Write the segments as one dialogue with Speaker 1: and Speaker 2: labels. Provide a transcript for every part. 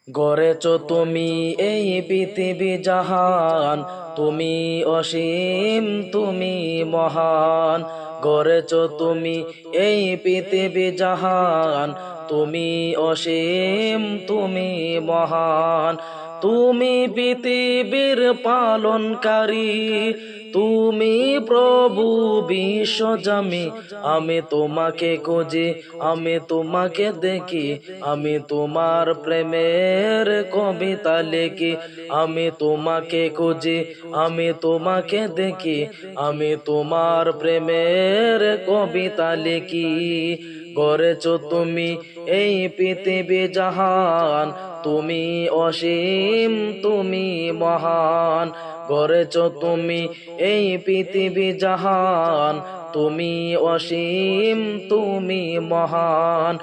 Speaker 1: গড়েছ তুমি এই পৃথিবী জাহান, তুমি অসীম তুমি মহান। গড়েছ তুমি এই পৃথিবী জাহান, তুমি অসীম তুমি মহান। তুমি পৃথিবীর পালনকারী, তুমি প্রভু বিশ্বজামি। আমি তোমাকে খুঁজি, আমি তোমাকে দেখি, আমি তোমার প্রেমের কবিতা লিখি। আমি তোমাকে খুঁজি, আমি তোমাকে দেখি, আমি তোমার প্রেমের কবিতা লিখি। গড়েছ তুমি এই পৃথিবী জাহান, তুমি অসীম তুমি মহান। গড়েছ তুমি এই পৃথিবী জাহান, তুমি অসীম তুমি মহান।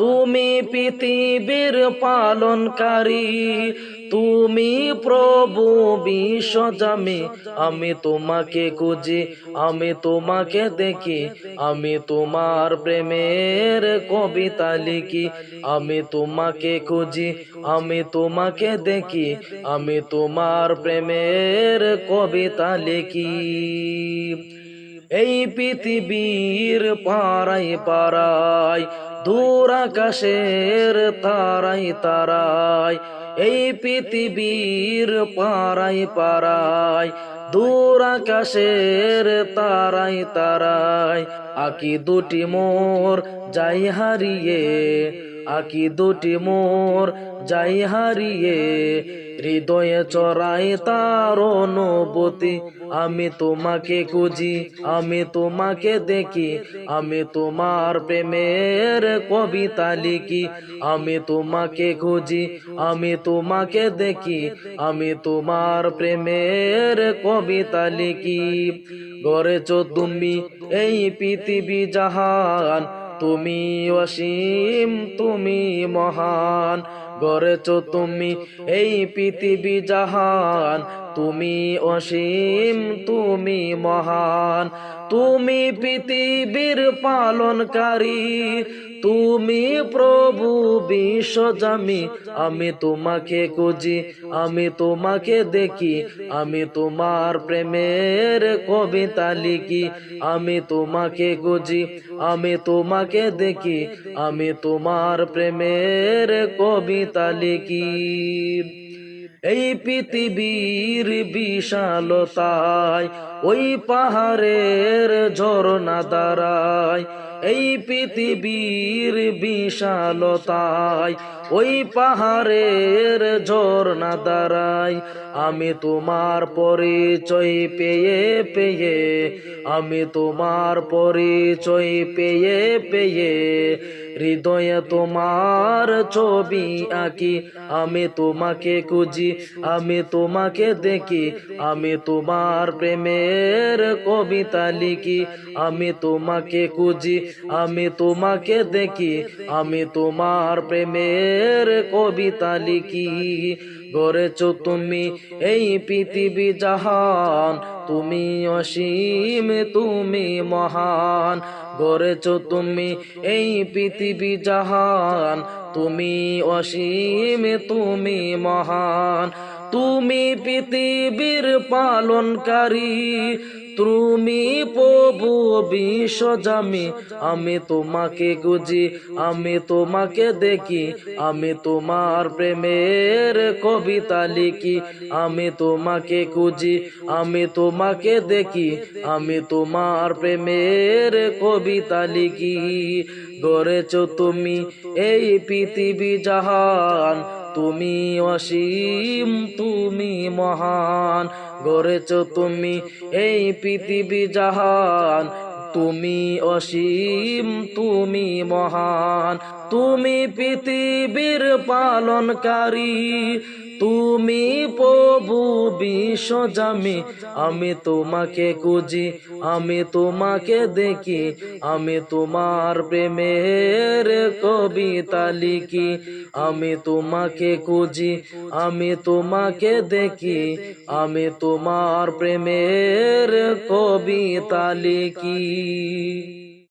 Speaker 1: তুমি পৃথিবীর পালনকারী, তুমি প্রভু বিশ্বজামি। আমি তোমাকে খুঁজি, আমি তোমাকে দেখি, আমি তোমার প্রেমের কবিতা লিখি। আমি তোমাকে খুঁজি, আমি তোমাকে দেখি, আমি তোমার প্রেমের কবিতা লিখি। এই পৃথিবীর পাড়ায় পাড়ায়, দূর আকাশের তারাই তারাই, এই পৃথিবীর পাড়ায় পাড়ায়, দূর আকাশের তারাই তারাই, আঁকি দুটি মোর যাই হারিয়ে, আঁকি দুটি মোর যাই হারিয়ে, হৃদয়ে চড়াই তার অনুভূতি। আমি তোমাকে খুঁজি, আমি তোমাকে দেখি, আমি তোমার প্রেমের কবিতা লিখি। আমি তোমাকে খুঁজি, আমি তোমাকে দেখি, আমি তোমার প্রেমের কবিতা লিখি। গড়েছ তুমি এই পৃথিবী জাহান, তুমি অসীম তুমি মহান। গড়েছ তুমি এই পৃথিবী জাহান, তুমি অসীম তুমি মহান। তুমি পৃথিবীর পালনকারী, তুমি প্রভু বিশ্বজামি। আমি তোমাকে খুঁজি, আমি তোমাকে দেখি, আমি তোমার প্রেমের কবিতা লিখি। আমি তোমাকে খুঁজি, আমি তোমাকে দেখি, আমি তোমার প্রেমের কবিতা লিখি। এই পৃথিবীর বিশালতায়, ওই পাহাড়ের ঝরনা দাঁড়ায়। এই পৃথিবীর বিশালতায়, ওই পাহাড়ের ঝরনা দাঁড়ায়। আমি তোমার পরিচয় পেয়ে পেয়ে, আমি তোমার পরিচয় পেয়ে পেয়ে, হৃদয়ে তোমার ছবি আঁকি। আমি তোমাকে খুঁজি, আমি তোমাকে দেখি, আমি তোমার প্রেমের কবিতা লিখি। আমি তোমাকে খুঁজি, আমি তোমাকে দেখি, আমি তোমার প্রেমের কবিতা লিখি। গড়েছ তুমি এই পৃথিবী জাহান, তুমি অসীম তুমি মহান। গড়েছ তুমি এই পৃথিবী জাহান, তুমি অসীম তুমি মহান। তুমি পৃথিবীর পালনকারী, তুমি প্রভু বিশ্বজামি। আমি তোমাকে খুঁজি, আমি তোমাকে দেখি, আমি তোমার প্রেমের কবিতা লিখি। আমি তোমাকে খুঁজি, আমি তোমাকে দেখি, আমি তোমার প্রেমের কবিতা লিখি। গড়েছ তুমি এই পৃথিবী জাহান, তুমি অসীম তুমি মহান। গড়েছ তুমি এই পৃথিবী জাহান, তুমি অসীম তুমি মহান। তুমি পৃথিবীর পালনকারী, তুমি প্রভু বিশ্বজামি। আমি তোমাকে খুঁজি, আমি তোমাকে দেখি, আমি তোমার প্রেমের কবিতা লিখি। আমি তোমাকে খুঁজি, আমি তোমাকে দেখি, আমি তোমার প্রেমের কবিতা লিখি।